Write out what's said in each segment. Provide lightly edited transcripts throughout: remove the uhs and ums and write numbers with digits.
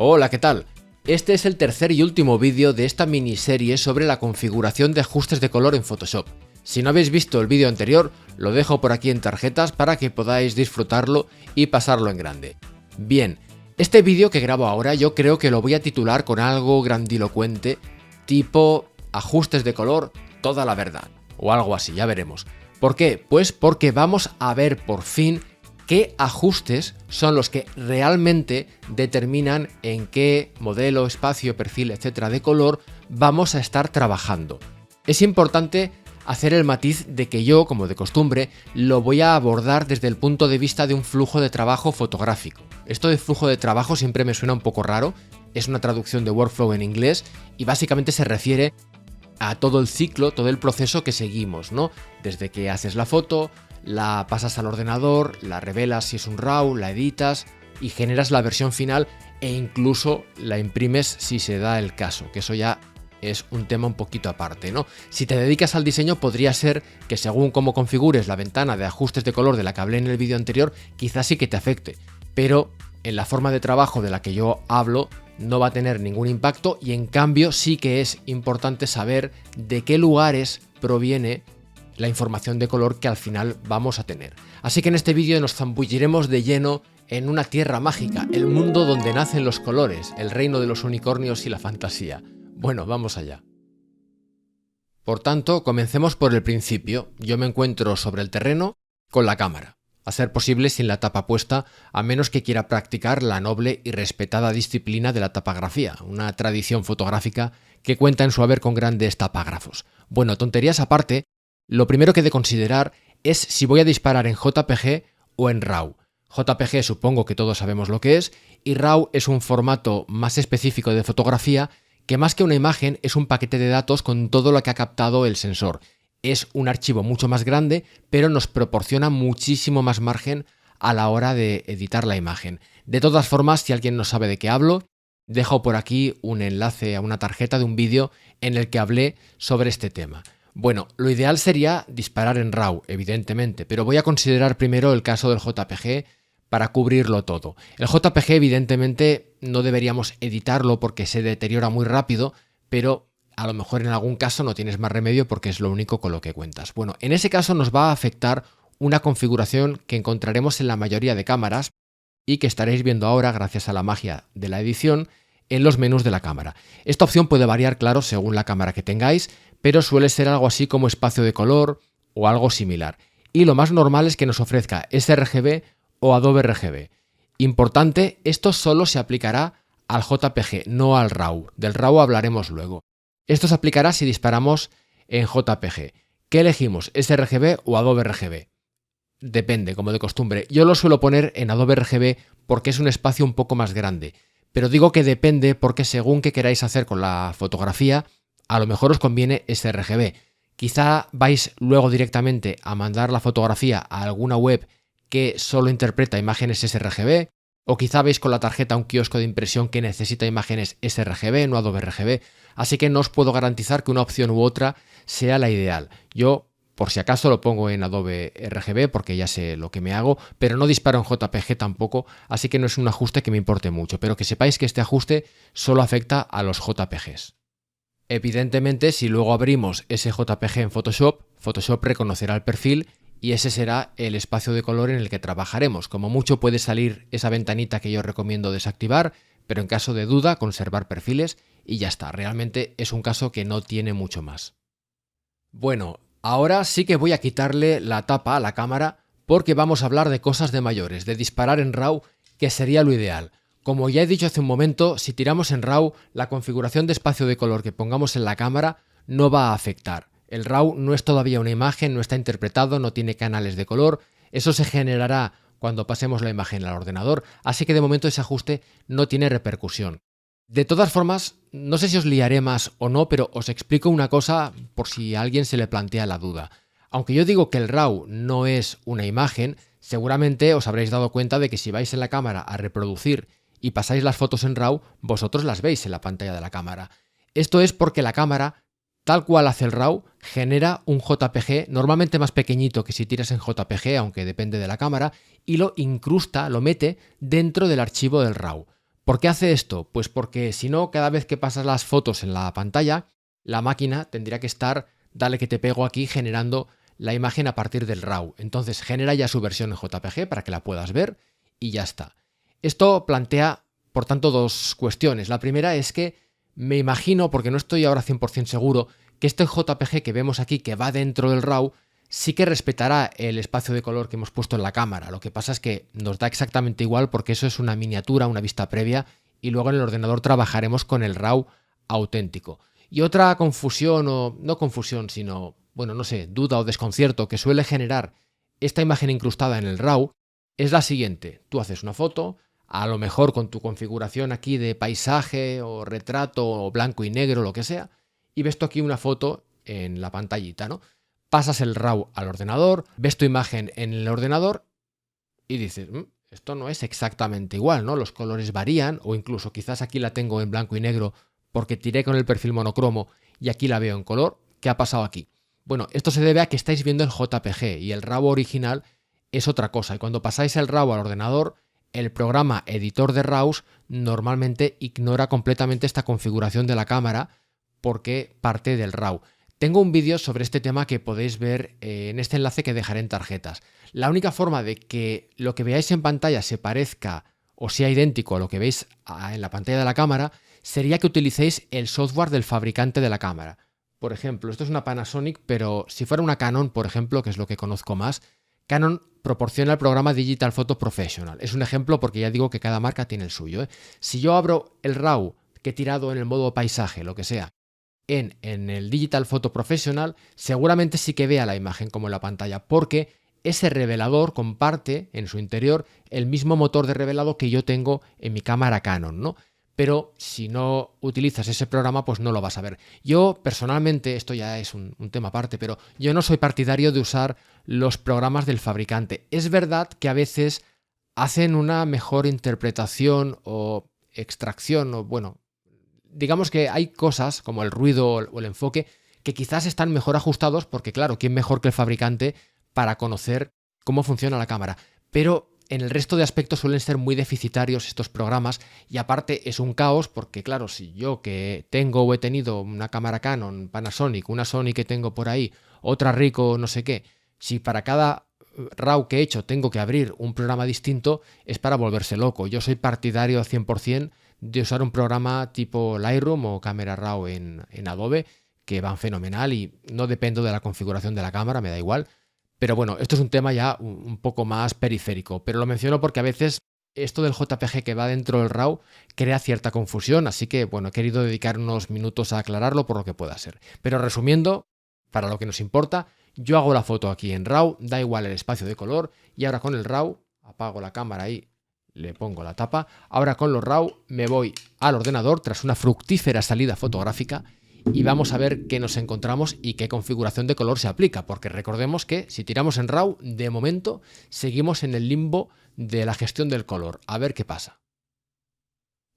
Hola, ¿qué tal? Este es el tercer y último vídeo de esta miniserie sobre la configuración de ajustes de color en Photoshop. Si no habéis visto el vídeo anterior, lo dejo por aquí en tarjetas para que podáis disfrutarlo y pasarlo en grande. Bien, este vídeo que grabo ahora yo creo que lo voy a titular con algo grandilocuente, tipo ajustes de color, toda la verdad, o algo así, ya veremos. ¿Por qué? Pues porque vamos a ver por fin qué ajustes son los que realmente determinan en qué modelo, espacio, perfil, etcétera de color vamos a estar trabajando. Es importante hacer el matiz de que yo, como de costumbre, lo voy a abordar desde el punto de vista de un flujo de trabajo fotográfico. Esto de flujo de trabajo siempre me suena un poco raro, es una traducción de workflow en inglés y básicamente se refiere a todo el ciclo, todo el proceso que seguimos, ¿no? Desde que haces la foto, la pasas al ordenador, la revelas si es un RAW, la editas y generas la versión final e incluso la imprimes si se da el caso, que eso ya es un tema un poquito aparte, ¿no? Si te dedicas al diseño podría ser que según cómo configures la ventana de ajustes de color de la que hablé en el vídeo anterior, quizás sí que te afecte, pero en la forma de trabajo de la que yo hablo no va a tener ningún impacto y en cambio sí que es importante saber de qué lugares proviene la información de color que al final vamos a tener. Así que en este vídeo nos zambulliremos de lleno en una tierra mágica, el mundo donde nacen los colores, el reino de los unicornios y la fantasía. Bueno, vamos allá. Por tanto, comencemos por el principio. Yo me encuentro sobre el terreno con la cámara, a ser posible sin la tapa puesta, a menos que quiera practicar la noble y respetada disciplina de la tapagrafía, una tradición fotográfica que cuenta en su haber con grandes tapágrafos. Bueno, tonterías aparte, lo primero que he de considerar es si voy a disparar en JPG o en RAW. JPG supongo que todos sabemos lo que es, y RAW es un formato más específico de fotografía que más que una imagen es un paquete de datos con todo lo que ha captado el sensor. Es un archivo mucho más grande, pero nos proporciona muchísimo más margen a la hora de editar la imagen. De todas formas, si alguien no sabe de qué hablo, dejo por aquí un enlace a una tarjeta de un vídeo en el que hablé sobre este tema. Bueno, lo ideal sería disparar en RAW, evidentemente, pero voy a considerar primero el caso del JPG para cubrirlo todo. El JPG, evidentemente, no deberíamos editarlo porque se deteriora muy rápido, pero a lo mejor en algún caso no tienes más remedio porque es lo único con lo que cuentas. Bueno, en ese caso nos va a afectar una configuración que encontraremos en la mayoría de cámaras y que estaréis viendo ahora gracias a la magia de la edición en los menús de la cámara. Esta opción puede variar, claro, según la cámara que tengáis, pero suele ser algo así como espacio de color o algo similar. Y lo más normal es que nos ofrezca sRGB o Adobe RGB. Importante, esto solo se aplicará al JPG, no al RAW. Del RAW hablaremos luego. Esto se aplicará si disparamos en JPG. ¿Qué elegimos? ¿sRGB o Adobe RGB? Depende, como de costumbre. Yo lo suelo poner en Adobe RGB porque es un espacio un poco más grande. Pero digo que depende porque según qué queráis hacer con la fotografía, a lo mejor os conviene sRGB. Quizá vais luego directamente a mandar la fotografía a alguna web que solo interpreta imágenes sRGB, o quizá veis con la tarjeta un kiosco de impresión que necesita imágenes sRGB, no Adobe RGB, así que no os puedo garantizar que una opción u otra sea la ideal. Yo, por si acaso, lo pongo en Adobe RGB porque ya sé lo que me hago, pero no disparo en JPG tampoco, así que no es un ajuste que me importe mucho, pero que sepáis que este ajuste solo afecta a los JPGs. Evidentemente, si luego abrimos ese JPG en Photoshop, Photoshop reconocerá el perfil y ese será el espacio de color en el que trabajaremos. Como mucho puede salir esa ventanita que yo recomiendo desactivar, pero en caso de duda, conservar perfiles y ya está. Realmente es un caso que no tiene mucho más. Bueno, ahora sí que voy a quitarle la tapa a la cámara porque vamos a hablar de cosas de mayores, de disparar en RAW, que sería lo ideal. Como ya he dicho hace un momento, si tiramos en RAW, la configuración de espacio de color que pongamos en la cámara no va a afectar. El RAW no es todavía una imagen, no está interpretado, no tiene canales de color. Eso se generará cuando pasemos la imagen al ordenador, así que de momento ese ajuste no tiene repercusión. De todas formas, no sé si os liaré más o no, pero os explico una cosa por si a alguien se le plantea la duda. Aunque yo digo que el RAW no es una imagen, seguramente os habréis dado cuenta de que si vais en la cámara a reproducir y pasáis las fotos en RAW, vosotros las veis en la pantalla de la cámara. Esto es porque la cámara, tal cual hace el RAW, genera un JPG normalmente más pequeñito que si tiras en JPG, aunque depende de la cámara, y lo incrusta, lo mete dentro del archivo del RAW. ¿Por qué hace esto? Pues porque si no, cada vez que pasas las fotos en la pantalla, la máquina tendría que estar, dale que te pego aquí, generando la imagen a partir del RAW. Entonces genera ya su versión en JPG para que la puedas ver y ya está. Esto plantea, por tanto, dos cuestiones. La primera es que me imagino, porque no estoy ahora 100% seguro, que este JPG que vemos aquí, que va dentro del RAW, sí que respetará el espacio de color que hemos puesto en la cámara. Lo que pasa es que nos da exactamente igual porque eso es una miniatura, una vista previa, y luego en el ordenador trabajaremos con el RAW auténtico. Y otra confusión, o no confusión, sino, bueno, no sé, duda o desconcierto que suele generar esta imagen incrustada en el RAW es la siguiente. Tú haces una foto, a lo mejor con tu configuración aquí de paisaje o retrato o blanco y negro, lo que sea, y ves tú aquí una foto en la pantallita, ¿no? Pasas el RAW al ordenador, ves tu imagen en el ordenador y dices, esto no es exactamente igual, ¿no? Los colores varían, o incluso quizás aquí la tengo en blanco y negro porque tiré con el perfil monocromo y aquí la veo en color. ¿Qué ha pasado aquí? Bueno, esto se debe a que estáis viendo el JPG y el RAW original es otra cosa. Y cuando pasáis el RAW al ordenador, el programa editor de RAWs normalmente ignora completamente esta configuración de la cámara porque parte del RAW. Tengo un vídeo sobre este tema que podéis ver en este enlace que dejaré en tarjetas. La única forma de que lo que veáis en pantalla se parezca o sea idéntico a lo que veis en la pantalla de la cámara sería que utilicéis el software del fabricante de la cámara. Por ejemplo, esto es una Panasonic, pero si fuera una Canon, por ejemplo, que es lo que conozco más, Canon proporciona el programa Digital Photo Professional. Es un ejemplo porque ya digo que cada marca tiene el suyo. Si yo abro el RAW que he tirado en el modo paisaje, lo que sea, en el Digital Photo Professional, seguramente sí que vea la imagen como en la pantalla, porque ese revelador comparte en su interior el mismo motor de revelado que yo tengo en mi cámara Canon, ¿no? Pero si no utilizas ese programa, pues no lo vas a ver. Yo personalmente, esto ya es un tema aparte, pero yo no soy partidario de usar los programas del fabricante. Es verdad que a veces hacen una mejor interpretación o extracción, o bueno, digamos que hay cosas como el ruido o el enfoque que quizás están mejor ajustados porque, claro, ¿quién mejor que el fabricante para conocer cómo funciona la cámara? Pero en el resto de aspectos suelen ser muy deficitarios estos programas y aparte es un caos porque, claro, si yo que tengo o he tenido una cámara Canon, Panasonic, una Sony que tengo por ahí, otra Ricoh, no sé qué, si para cada RAW que he hecho tengo que abrir un programa distinto, es para volverse loco. Yo soy partidario al 100% de usar un programa tipo Lightroom o Camera Raw en Adobe, que van fenomenal y no dependo de la configuración de la cámara, me da igual. Pero bueno, esto es un tema ya un poco más periférico, pero lo menciono porque a veces esto del JPG que va dentro del RAW crea cierta confusión, así que bueno, he querido dedicar unos minutos a aclararlo por lo que pueda ser. Pero resumiendo, para lo que nos importa, yo hago la foto aquí en RAW, da igual el espacio de color, y ahora con el RAW, apago la cámara ahí, le pongo la tapa, ahora con los RAW me voy al ordenador tras una fructífera salida fotográfica y vamos a ver qué nos encontramos y qué configuración de color se aplica, porque recordemos que si tiramos en RAW, de momento seguimos en el limbo de la gestión del color, a ver qué pasa.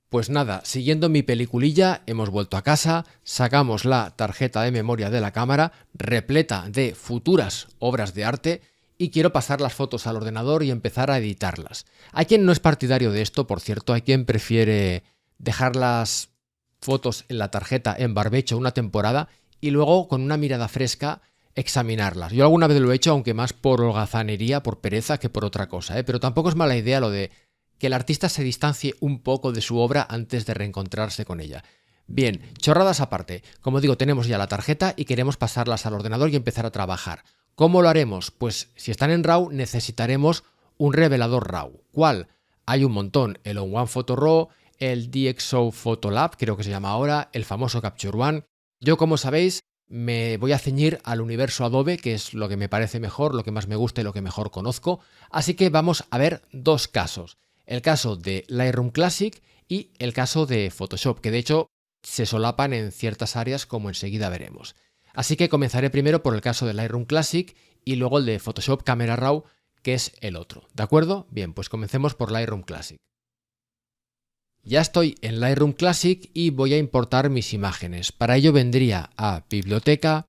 Pues nada, siguiendo mi peliculilla, hemos vuelto a casa, sacamos la tarjeta de memoria de la cámara, repleta de futuras obras de arte, y quiero pasar las fotos al ordenador y empezar a editarlas. Hay quien no es partidario de esto, por cierto, hay quien prefiere dejar las fotos en la tarjeta en barbecho una temporada y luego con una mirada fresca examinarlas. Yo alguna vez lo he hecho, aunque más por holgazanería, por pereza que por otra cosa, pero tampoco es mala idea lo de que el artista se distancie un poco de su obra antes de reencontrarse con ella. Bien, chorradas aparte, como digo, tenemos ya la tarjeta y queremos pasarlas al ordenador y empezar a trabajar. ¿Cómo lo haremos? Pues si están en RAW necesitaremos un revelador RAW. ¿Cuál? Hay un montón, el On1 Photo Raw, el DxO Photolab, creo que se llama ahora, el famoso Capture One. Yo, como sabéis, me voy a ceñir al universo Adobe, que es lo que me parece mejor, lo que más me gusta y lo que mejor conozco. Así que vamos a ver dos casos. El caso de Lightroom Classic y el caso de Photoshop, que de hecho se solapan en ciertas áreas como enseguida veremos. Así que comenzaré primero por el caso de Lightroom Classic y luego el de Photoshop Camera Raw, que es el otro. ¿De acuerdo? Bien, pues comencemos por Lightroom Classic. Ya estoy en Lightroom Classic y voy a importar mis imágenes. Para ello vendría a Biblioteca,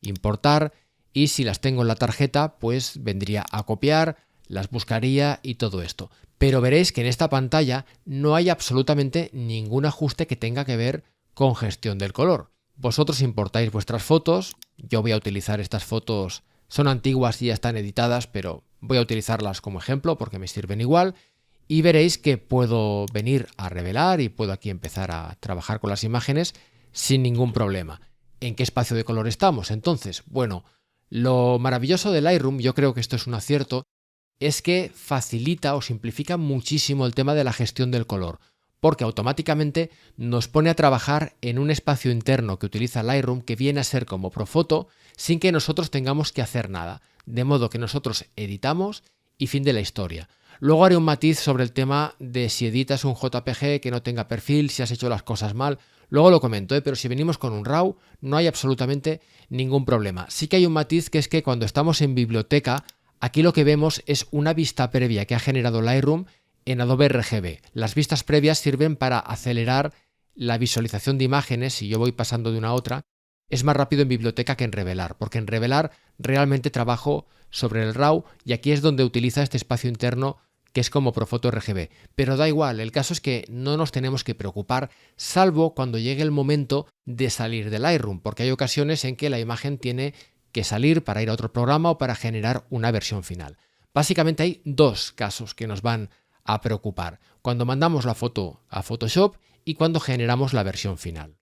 Importar y si las tengo en la tarjeta, pues vendría a copiar, las buscaría y todo esto. Pero veréis que en esta pantalla no hay absolutamente ningún ajuste que tenga que ver con gestión del color. Vosotros importáis vuestras fotos, yo voy a utilizar estas fotos, son antiguas y ya están editadas, pero voy a utilizarlas como ejemplo porque me sirven igual. Y veréis que puedo venir a revelar y puedo aquí empezar a trabajar con las imágenes sin ningún problema. ¿En qué espacio de color estamos? Entonces, bueno, lo maravilloso de Lightroom, yo creo que esto es un acierto, es que facilita o simplifica muchísimo el tema de la gestión del color, porque automáticamente nos pone a trabajar en un espacio interno que utiliza Lightroom que viene a ser como Profoto sin que nosotros tengamos que hacer nada, de modo que nosotros editamos y fin de la historia. Luego haré un matiz sobre el tema de si editas un JPG que no tenga perfil, si has hecho las cosas mal. Luego lo comento, pero si venimos con un RAW no hay absolutamente ningún problema. Sí que hay un matiz, que es que cuando estamos en biblioteca, aquí lo que vemos es una vista previa que ha generado Lightroom en Adobe RGB. Las vistas previas sirven para acelerar la visualización de imágenes. Si yo voy pasando de una a otra, es más rápido en biblioteca que en revelar, porque en revelar realmente trabajo sobre el RAW y aquí es donde utiliza este espacio interno que es como Profoto RGB. Pero da igual, el caso es que no nos tenemos que preocupar, salvo cuando llegue el momento de salir de Lightroom, porque hay ocasiones en que la imagen tiene que salir para ir a otro programa o para generar una versión final. Básicamente hay dos casos que nos van a preocupar: cuando mandamos la foto a Photoshop y cuando generamos la versión final.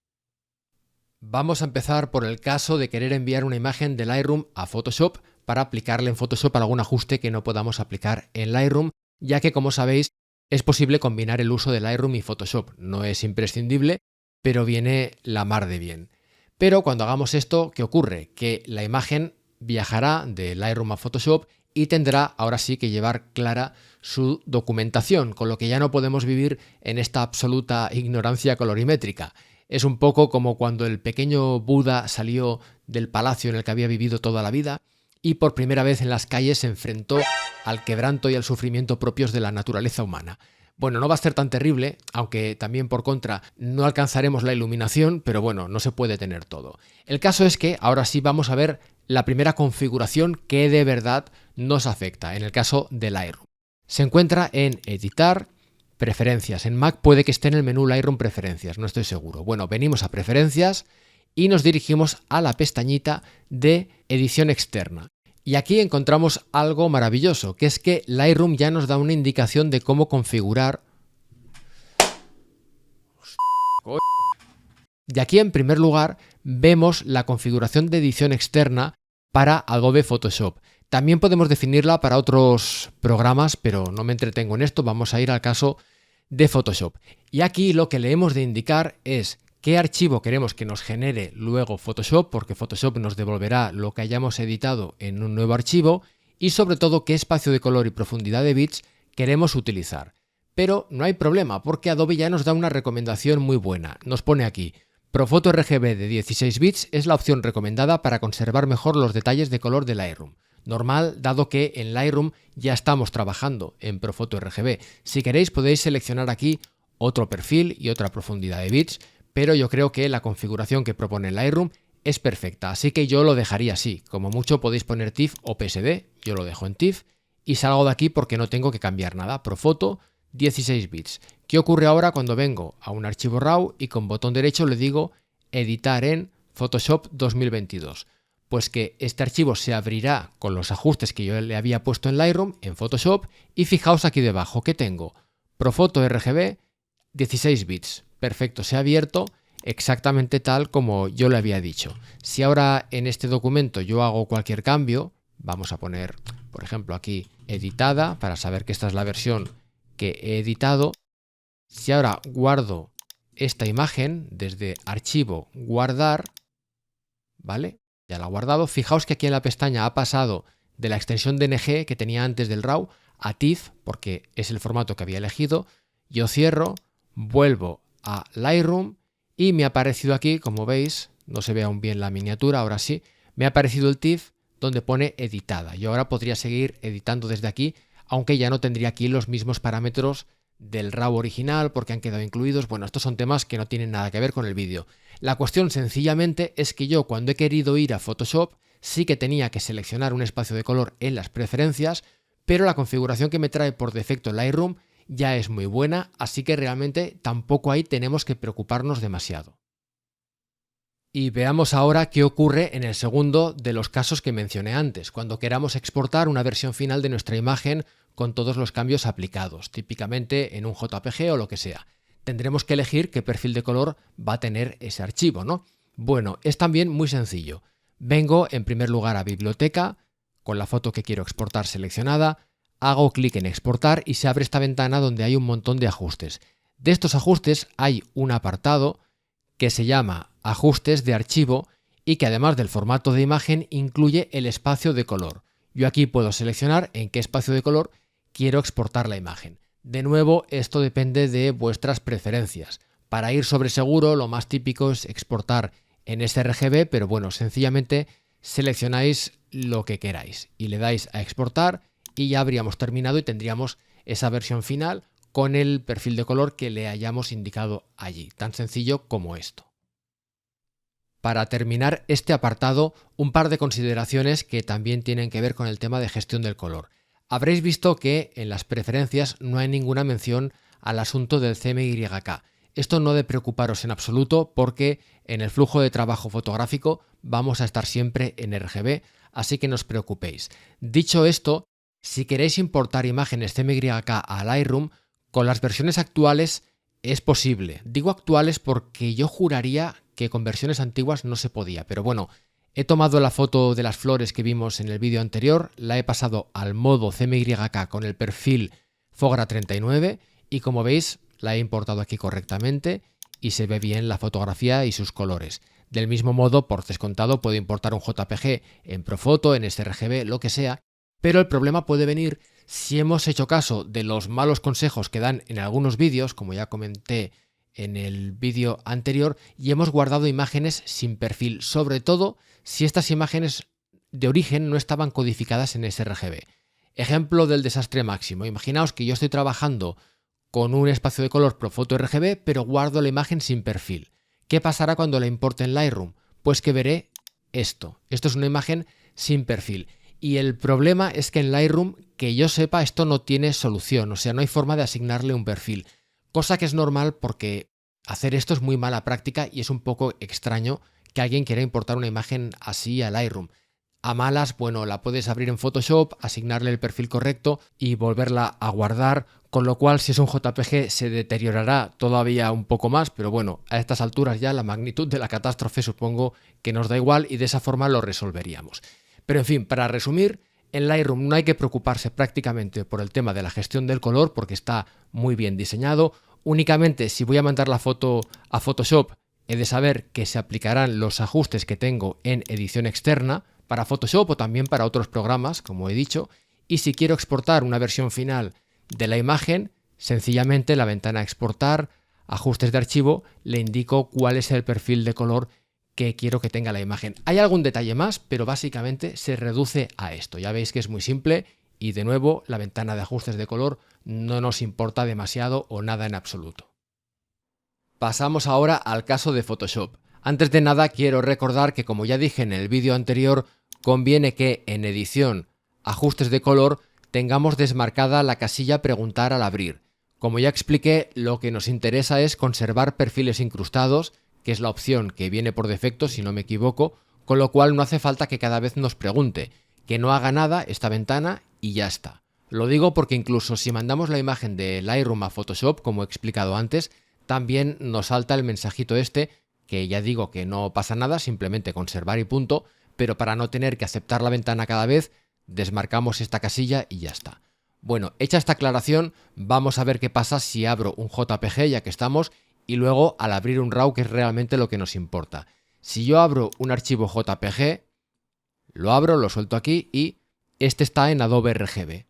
Vamos a empezar por el caso de querer enviar una imagen de Lightroom a Photoshop para aplicarle en Photoshop algún ajuste que no podamos aplicar en Lightroom, ya que, como sabéis, es posible combinar el uso de Lightroom y Photoshop. No es imprescindible, pero viene la mar de bien. Pero cuando hagamos esto, ¿qué ocurre? Que la imagen viajará de Lightroom a Photoshop y tendrá ahora sí que llevar clara su documentación, con lo que ya no podemos vivir en esta absoluta ignorancia colorimétrica. Es un poco como cuando el pequeño Buda salió del palacio en el que había vivido toda la vida y por primera vez en las calles se enfrentó al quebranto y al sufrimiento propios de la naturaleza humana. Bueno, no va a ser tan terrible, aunque también por contra no alcanzaremos la iluminación, pero bueno, no se puede tener todo. El caso es que ahora sí vamos a ver la primera configuración que de verdad nos afecta, en el caso de Lightroom. Se encuentra en Editar, Preferencias. En Mac puede que esté en el menú Lightroom Preferencias, no estoy seguro. Bueno, venimos a Preferencias y nos dirigimos a la pestañita de Edición Externa. Y aquí encontramos algo maravilloso, que es que Lightroom ya nos da una indicación de cómo configurar. Y aquí, en primer lugar, vemos la configuración de edición externa para Adobe Photoshop. También podemos definirla para otros programas, pero no me entretengo en esto, vamos a ir al caso de Photoshop. Y aquí lo que le hemos de indicar es qué archivo queremos que nos genere luego Photoshop, porque Photoshop nos devolverá lo que hayamos editado en un nuevo archivo, y sobre todo qué espacio de color y profundidad de bits queremos utilizar. Pero no hay problema, porque Adobe ya nos da una recomendación muy buena. Nos pone aquí: Profoto RGB de 16 bits es la opción recomendada para conservar mejor los detalles de color de Lightroom. Normal, dado que en Lightroom ya estamos trabajando en Profoto RGB. Si queréis podéis seleccionar aquí otro perfil y otra profundidad de bits, pero yo creo que la configuración que propone Lightroom es perfecta, así que yo lo dejaría así. Como mucho podéis poner TIFF o PSD, yo lo dejo en TIFF y salgo de aquí porque no tengo que cambiar nada. Profoto 16 bits. ¿Qué ocurre ahora cuando vengo a un archivo RAW y con botón derecho le digo editar en Photoshop 2022? Pues que este archivo se abrirá con los ajustes que yo le había puesto en Lightroom, en Photoshop, y fijaos aquí debajo que tengo Profoto RGB 16 bits. Perfecto, se ha abierto exactamente tal como yo le había dicho. Si ahora en este documento yo hago cualquier cambio, vamos a poner, por ejemplo, aquí editada, para saber que esta es la versión que he editado. Si ahora guardo esta imagen desde Archivo, Guardar, ¿vale? Ya la he guardado. Fijaos que aquí en la pestaña ha pasado de la extensión DNG que tenía antes del RAW a TIFF, porque es el formato que había elegido. Yo cierro, vuelvo a Lightroom y me ha aparecido aquí, como veis, no se ve aún bien la miniatura, ahora sí, me ha aparecido el TIFF donde pone editada. Yo ahora podría seguir editando desde aquí, aunque ya no tendría aquí los mismos parámetros del RAW original porque han quedado incluidos. Bueno, estos son temas que no tienen nada que ver con el vídeo. La cuestión sencillamente es que yo, cuando he querido ir a Photoshop, sí que tenía que seleccionar un espacio de color en las preferencias, pero la configuración que me trae por defecto Lightroom ya es muy buena, así que realmente tampoco ahí tenemos que preocuparnos demasiado. Y veamos ahora qué ocurre en el segundo de los casos que mencioné antes, cuando queramos exportar una versión final de nuestra imagen con todos los cambios aplicados, típicamente en un JPG o lo que sea. Tendremos que elegir qué perfil de color va a tener ese archivo, ¿no? Bueno, es también muy sencillo. Vengo en primer lugar a Biblioteca, con la foto que quiero exportar seleccionada, hago clic en Exportar y se abre esta ventana donde hay un montón de ajustes. De estos ajustes hay un apartado que se llama Ajustes de archivo y que además del formato de imagen incluye el espacio de color. Yo aquí puedo seleccionar en qué espacio de color quiero exportar la imagen. De nuevo, esto depende de vuestras preferencias. Para ir sobre seguro, lo más típico es exportar en sRGB, pero bueno, sencillamente seleccionáis lo que queráis y le dais a exportar y ya habríamos terminado y tendríamos esa versión final con el perfil de color que le hayamos indicado allí, tan sencillo como esto. Para terminar este apartado, un par de consideraciones que también tienen que ver con el tema de gestión del color. Habréis visto que en las preferencias no hay ninguna mención al asunto del CMYK. Esto no de preocuparos en absoluto porque en el flujo de trabajo fotográfico vamos a estar siempre en RGB, así que no os preocupéis. Dicho esto, si queréis importar imágenes CMYK a Lightroom, con las versiones actuales es posible. Digo actuales porque yo juraría que con versiones antiguas no se podía, pero bueno, he tomado la foto de las flores que vimos en el vídeo anterior, la he pasado al modo CMYK con el perfil Fogra 39 y como veis la he importado aquí correctamente y se ve bien la fotografía y sus colores. Del mismo modo, por descontado, puedo importar un JPG en Profoto, en sRGB, lo que sea, pero el problema puede venir si hemos hecho caso de los malos consejos que dan en algunos vídeos, como ya comenté en el vídeo anterior, y hemos guardado imágenes sin perfil, sobre todo si estas imágenes de origen no estaban codificadas en sRGB. Ejemplo del desastre máximo. Imaginaos que yo estoy trabajando con un espacio de color Profoto RGB, pero guardo la imagen sin perfil. ¿Qué pasará cuando la importe en Lightroom? Pues que veré esto. Esto es una imagen sin perfil. Y el problema es que en Lightroom, que yo sepa, esto no tiene solución, o sea, no hay forma de asignarle un perfil. Cosa que es normal porque hacer esto es muy mala práctica y es un poco extraño que alguien quiera importar una imagen así a Lightroom. A malas, bueno, la puedes abrir en Photoshop, asignarle el perfil correcto y volverla a guardar, con lo cual si es un JPG se deteriorará todavía un poco más, pero bueno, a estas alturas ya la magnitud de la catástrofe supongo que nos da igual y de esa forma lo resolveríamos. Pero en fin, para resumir, en Lightroom no hay que preocuparse prácticamente por el tema de la gestión del color porque está muy bien diseñado. Únicamente si voy a mandar la foto a Photoshop he de saber que se aplicarán los ajustes que tengo en edición externa para Photoshop o también para otros programas, como he dicho. Y si quiero exportar una versión final de la imagen, sencillamente en la ventana Exportar, Ajustes de archivo, le indico cuál es el perfil de color que quiero que tenga la imagen. Hay algún detalle más, pero básicamente se reduce a esto. Ya veis que es muy simple y de nuevo la ventana de ajustes de color no nos importa demasiado o nada en absoluto. Pasamos ahora al caso de Photoshop. Antes de nada quiero recordar que, como ya dije en el vídeo anterior, conviene que en edición, ajustes de color, tengamos desmarcada la casilla preguntar al abrir. Como ya expliqué, lo que nos interesa es conservar perfiles incrustados, que es la opción que viene por defecto si no me equivoco, con lo cual no hace falta que cada vez nos pregunte, que no haga nada esta ventana y ya está. Lo digo porque incluso si mandamos la imagen de Lightroom a Photoshop, como he explicado antes, también nos salta el mensajito este, que ya digo que no pasa nada, simplemente conservar y punto, pero para no tener que aceptar la ventana cada vez, desmarcamos esta casilla y ya está. Bueno, hecha esta aclaración, vamos a ver qué pasa si abro un JPG, ya que estamos, y luego al abrir un RAW, que es realmente lo que nos importa. Si yo abro un archivo JPG, lo abro, lo suelto aquí y este está en Adobe RGB.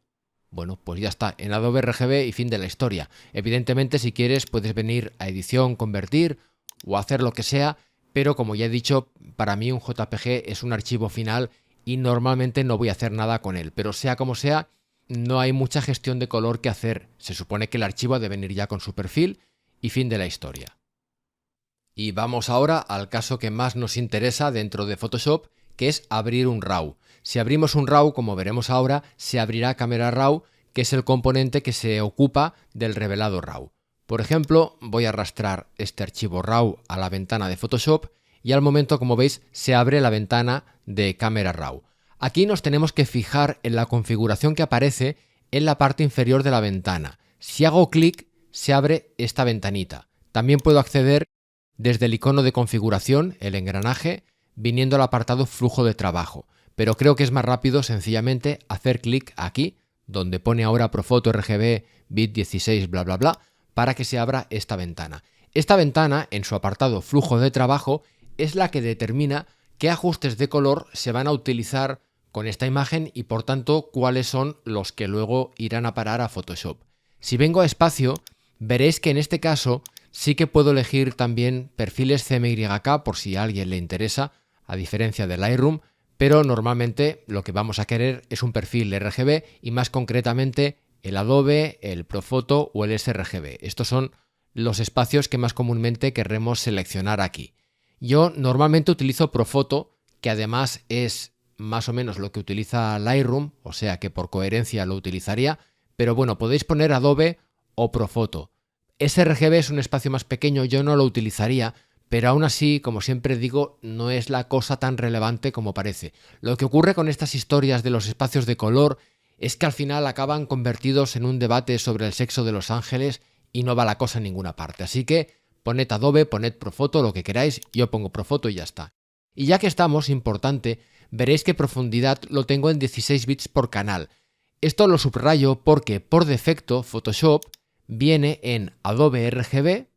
Bueno, pues ya está, en Adobe RGB y fin de la historia. Evidentemente, si quieres, puedes venir a edición, convertir o hacer lo que sea, pero como ya he dicho, para mí un JPG es un archivo final y normalmente no voy a hacer nada con él. Pero sea como sea, no hay mucha gestión de color que hacer. Se supone que el archivo ha de venir ya con su perfil y fin de la historia. Y vamos ahora al caso que más nos interesa dentro de Photoshop, que es abrir un RAW. Si abrimos un RAW, como veremos ahora, se abrirá Camera Raw, que es el componente que se ocupa del revelado RAW. Por ejemplo, voy a arrastrar este archivo RAW a la ventana de Photoshop y al momento, como veis, se abre la ventana de Camera Raw. Aquí nos tenemos que fijar en la configuración que aparece en la parte inferior de la ventana. Si hago clic, se abre esta ventanita. También puedo acceder desde el icono de configuración, el engranaje, viniendo al apartado flujo de trabajo. Pero creo que es más rápido sencillamente hacer clic aquí, donde pone ahora Profoto RGB bit 16 bla bla bla, para que se abra esta ventana. Esta ventana, en su apartado flujo de trabajo, es la que determina qué ajustes de color se van a utilizar con esta imagen y por tanto cuáles son los que luego irán a parar a Photoshop. Si vengo a espacio, veréis que en este caso sí que puedo elegir también perfiles CMYK por si a alguien le interesa, a diferencia de Lightroom, pero normalmente lo que vamos a querer es un perfil RGB y más concretamente el Adobe, el Profoto o el sRGB. Estos son los espacios que más comúnmente querremos seleccionar aquí. Yo normalmente utilizo Profoto, que además es más o menos lo que utiliza Lightroom, o sea que por coherencia lo utilizaría, pero bueno, podéis poner Adobe o Profoto. sRGB es un espacio más pequeño, yo no lo utilizaría, pero aún así, como siempre digo, no es la cosa tan relevante como parece. Lo que ocurre con estas historias de los espacios de color es que al final acaban convertidos en un debate sobre el sexo de los ángeles y no va la cosa en ninguna parte. Así que poned Adobe, poned Profoto, lo que queráis, yo pongo Profoto y ya está. Y ya que estamos, importante, veréis que profundidad lo tengo en 16 bits por canal. Esto lo subrayo porque por defecto Photoshop viene en Adobe RGB,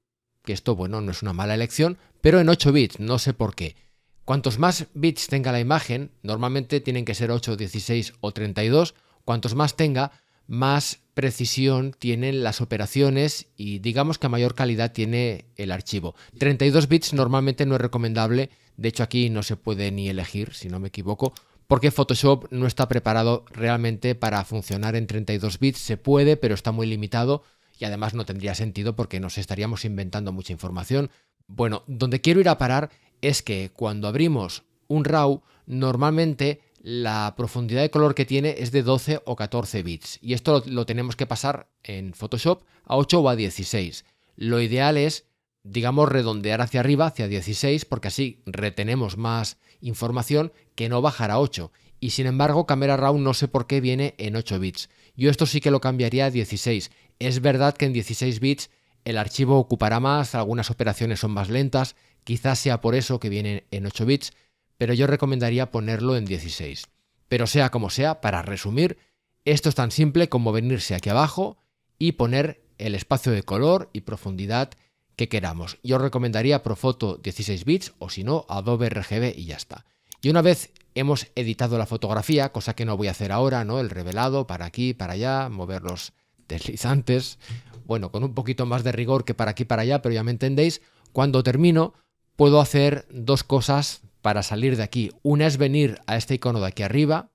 que esto bueno no es una mala elección, pero en 8 bits, no sé por qué. Cuantos más bits tenga la imagen, normalmente tienen que ser 8, 16 o 32, cuantos más tenga, más precisión tienen las operaciones y digamos que a mayor calidad tiene el archivo. 32 bits normalmente no es recomendable, de hecho aquí no se puede ni elegir, si no me equivoco, porque Photoshop no está preparado realmente para funcionar en 32 bits, se puede, pero está muy limitado y además no tendría sentido porque nos estaríamos inventando mucha información. Bueno, donde quiero ir a parar es que cuando abrimos un RAW, normalmente la profundidad de color que tiene es de 12 o 14 bits y esto lo tenemos que pasar en Photoshop a 8 o a 16. Lo ideal es, digamos, redondear hacia arriba, hacia 16, porque así retenemos más información que no bajar a 8. Y sin embargo, Camera Raw no sé por qué viene en 8 bits. Yo esto sí que lo cambiaría a 16. Es verdad que en 16 bits el archivo ocupará más, algunas operaciones son más lentas, quizás sea por eso que viene en 8 bits, pero yo recomendaría ponerlo en 16. Pero sea como sea, para resumir, esto es tan simple como venirse aquí abajo y poner el espacio de color y profundidad que queramos. Yo recomendaría Profoto 16 bits o si no Adobe RGB y ya está. Y una vez hemos editado la fotografía, cosa que no voy a hacer ahora, ¿no? El revelado para aquí, para allá, mover los deslizantes, bueno, con un poquito más de rigor que para aquí, para allá, pero ya me entendéis. Cuando termino, puedo hacer dos cosas para salir de aquí. Una es venir a este icono de aquí arriba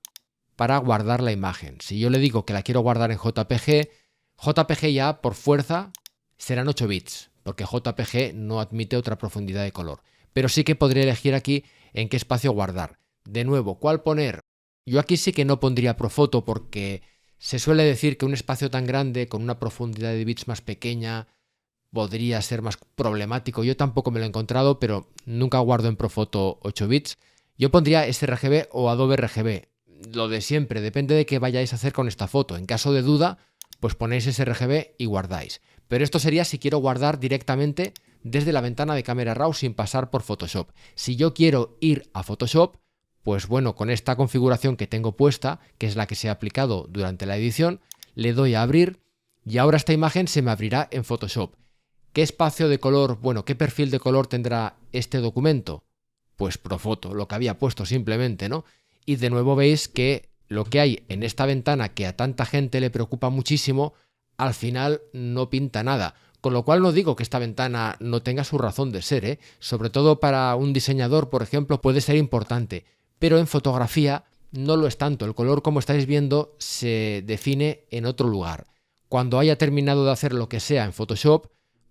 para guardar la imagen. Si yo le digo que la quiero guardar en JPG, JPG ya por fuerza serán 8 bits, porque JPG no admite otra profundidad de color. Pero sí que podría elegir aquí en qué espacio guardar. De nuevo, ¿cuál poner? Yo aquí sí que no pondría Profoto porque se suele decir que un espacio tan grande con una profundidad de bits más pequeña podría ser más problemático. Yo tampoco me lo he encontrado, pero nunca guardo en Profoto 8 bits. Yo pondría sRGB o Adobe RGB. Lo de siempre, depende de qué vayáis a hacer con esta foto. En caso de duda, pues ponéis sRGB y guardáis. Pero esto sería si quiero guardar directamente desde la ventana de Camera Raw sin pasar por Photoshop. Si yo quiero ir a Photoshop, pues bueno, con esta configuración que tengo puesta, que es la que se ha aplicado durante la edición, le doy a abrir y ahora esta imagen se me abrirá en Photoshop. ¿Qué espacio de color, bueno, qué perfil de color tendrá este documento? Pues Profoto, lo que había puesto simplemente, ¿no? Y de nuevo veis que lo que hay en esta ventana que a tanta gente le preocupa muchísimo, al final no pinta nada. Con lo cual no digo que esta ventana no tenga su razón de ser, ¿eh? Sobre todo para un diseñador, por ejemplo, puede ser importante. Pero en fotografía no lo es tanto. El color, como estáis viendo, se define en otro lugar. Cuando haya terminado de hacer lo que sea en Photoshop,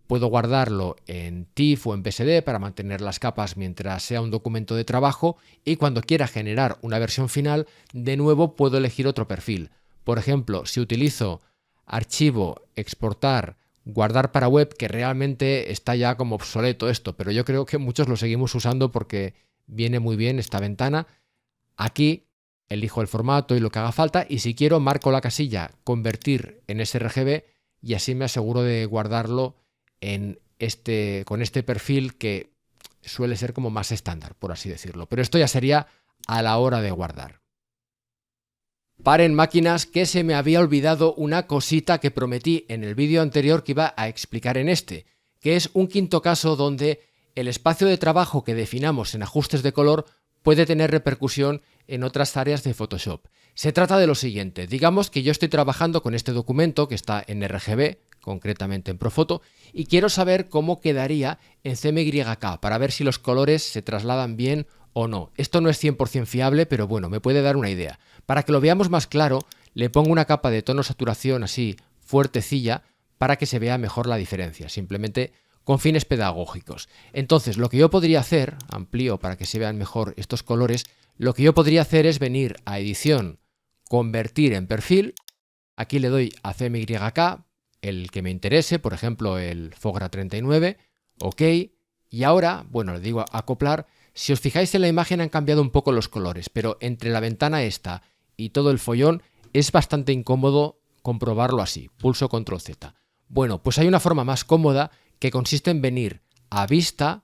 Puedo guardarlo en TIFF o en PSD para mantener las capas mientras sea un documento de trabajo, y cuando quiera generar una versión final, de nuevo puedo elegir otro perfil. Por ejemplo, si utilizo archivo, exportar, guardar para web, que realmente está ya como obsoleto esto, pero yo creo que muchos lo seguimos usando porque viene muy bien esta ventana. Aquí elijo el formato y lo que haga falta, y si quiero marco la casilla convertir en sRGB y así me aseguro de guardarlo con este perfil que suele ser como más estándar, por así decirlo. Pero esto ya sería a la hora de guardar. Paren máquinas, que se me había olvidado una cosita que prometí en el vídeo anterior que iba a explicar en este, que es un quinto caso donde el espacio de trabajo que definamos en ajustes de color puede tener repercusión en otras áreas de Photoshop. Se trata de lo siguiente: digamos que yo estoy trabajando con este documento que está en RGB, concretamente en Profoto, y quiero saber cómo quedaría en CMYK para ver si los colores se trasladan bien o no. Esto no es 100% fiable, pero bueno, me puede dar una idea. Para que lo veamos más claro, le pongo una capa de tono saturación así fuertecilla para que se vea mejor la diferencia, simplemente con fines pedagógicos. Entonces, lo que yo podría hacer, amplío para que se vean mejor estos colores, lo que yo podría hacer es venir a edición, convertir en perfil, aquí le doy a CMYK, el que me interese, por ejemplo el Fogra 39, ok, y ahora, bueno, le digo acoplar. Si os fijáis en la imagen han cambiado un poco los colores, pero entre la ventana esta y todo el follón es bastante incómodo comprobarlo así. Pulso Control Z. Bueno, pues hay una forma más cómoda que consiste en venir a vista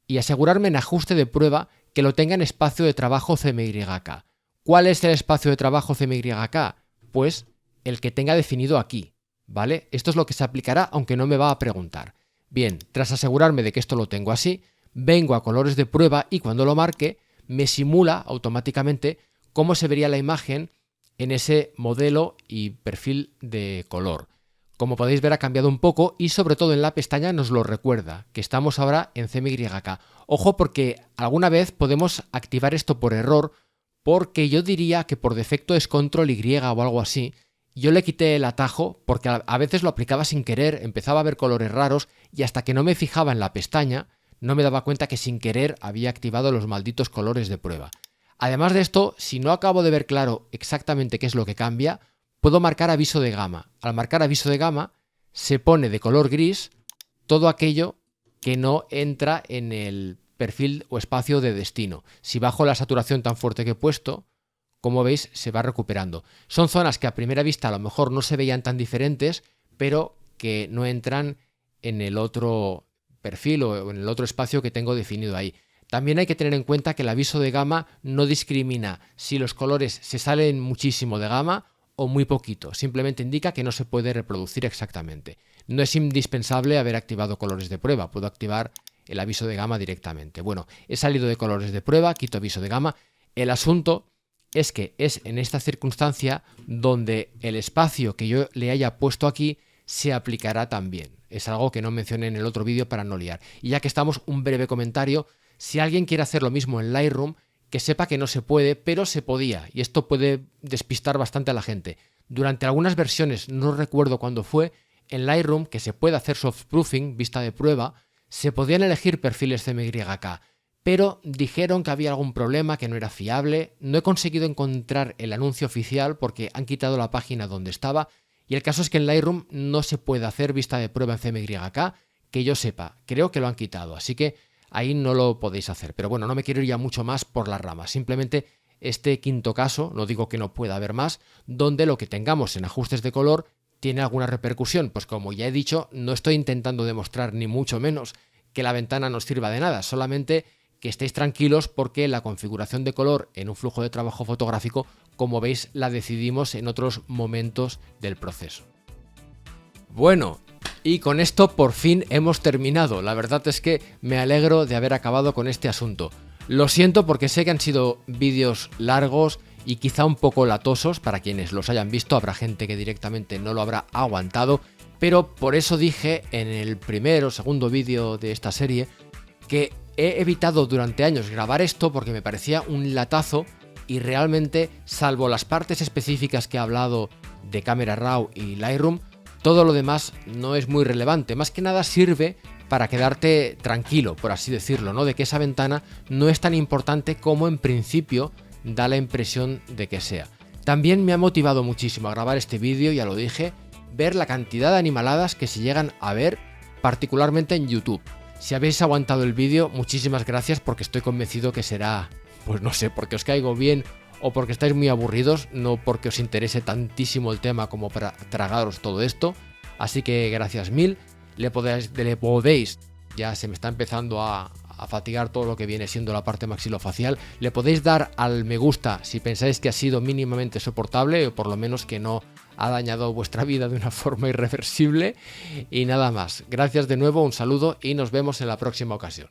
y asegurarme en ajuste de prueba que lo tenga en espacio de trabajo CMYK. ¿Cuál es el espacio de trabajo CMYK? Pues el que tenga definido aquí, ¿vale? Esto es lo que se aplicará, aunque no me va a preguntar. Bien, tras asegurarme de que esto lo tengo así, vengo a colores de prueba y cuando lo marque me simula automáticamente cómo se vería la imagen en ese modelo y perfil de color. Como podéis ver ha cambiado un poco y sobre todo en la pestaña nos lo recuerda, que estamos ahora en CMYK. Ojo, porque alguna vez podemos activar esto por error, porque yo diría que por defecto es Control Y o algo así. Yo le quité el atajo porque a veces lo aplicaba sin querer, empezaba a ver colores raros y hasta que no me fijaba en la pestaña no me daba cuenta que sin querer había activado los malditos colores de prueba. Además de esto, si no acabo de ver claro exactamente qué es lo que cambia, puedo marcar aviso de gama. Al marcar aviso de gama, se pone de color gris todo aquello que no entra en el perfil o espacio de destino. Si bajo la saturación tan fuerte que he puesto, como veis, se va recuperando. Son zonas que a primera vista a lo mejor no se veían tan diferentes, pero que no entran en el otro perfil o en el otro espacio que tengo definido ahí. También hay que tener en cuenta que el aviso de gama no discrimina si los colores se salen muchísimo de gama o muy poquito, simplemente indica que no se puede reproducir exactamente. No es indispensable haber activado colores de prueba, puedo activar el aviso de gama directamente. Bueno, he salido de colores de prueba, quito aviso de gama. El asunto es que es en esta circunstancia donde el espacio que yo le haya puesto aquí se aplicará también. Es algo que no mencioné en el otro vídeo para no liar. Y ya que estamos, un breve comentario. Si alguien quiere hacer lo mismo en Lightroom, que sepa que no se puede, pero se podía, y esto puede despistar bastante a la gente. Durante algunas versiones, no recuerdo cuándo fue, en Lightroom, que se puede hacer softproofing, vista de prueba, se podían elegir perfiles CMYK, pero dijeron que había algún problema, que no era fiable. No he conseguido encontrar el anuncio oficial porque han quitado la página donde estaba, y el caso es que en Lightroom no se puede hacer vista de prueba en CMYK, que yo sepa, creo que lo han quitado, así que ahí no lo podéis hacer. Pero bueno, no me quiero ir ya mucho más por las ramas, simplemente este quinto caso, no digo que no pueda haber más, donde lo que tengamos en ajustes de color tiene alguna repercusión. Pues como ya he dicho, no estoy intentando demostrar ni mucho menos que la ventana nos sirva de nada, solamente que estéis tranquilos porque la configuración de color en un flujo de trabajo fotográfico, como veis, la decidimos en otros momentos del proceso. Bueno, y con esto por fin hemos terminado. La verdad es que me alegro de haber acabado con este asunto. Lo siento porque sé que han sido vídeos largos y quizá un poco latosos. Para quienes los hayan visto, habrá gente que directamente no lo habrá aguantado, pero por eso dije en el primer o segundo vídeo de esta serie que he evitado durante años grabar esto porque me parecía un latazo y realmente, salvo las partes específicas que he hablado de Camera Raw y Lightroom, Todo lo demás no es muy relevante, más que nada sirve para quedarte tranquilo, por así decirlo, ¿no? De que esa ventana no es tan importante como en principio da la impresión de que sea. También me ha motivado muchísimo a grabar este vídeo, ya lo dije, ver la cantidad de animaladas que se llegan a ver, particularmente en YouTube. Si habéis aguantado el vídeo, muchísimas gracias, porque estoy convencido que será, pues no sé, porque os caigo bien o porque estáis muy aburridos, no porque os interese tantísimo el tema como para tragaros todo esto. Así que gracias mil. Le podéis, ya se me está empezando a fatigar todo lo que viene siendo la parte maxilofacial, le podéis dar al me gusta si pensáis que ha sido mínimamente soportable o por lo menos que no ha dañado vuestra vida de una forma irreversible. Y nada más, gracias de nuevo, un saludo y nos vemos en la próxima ocasión.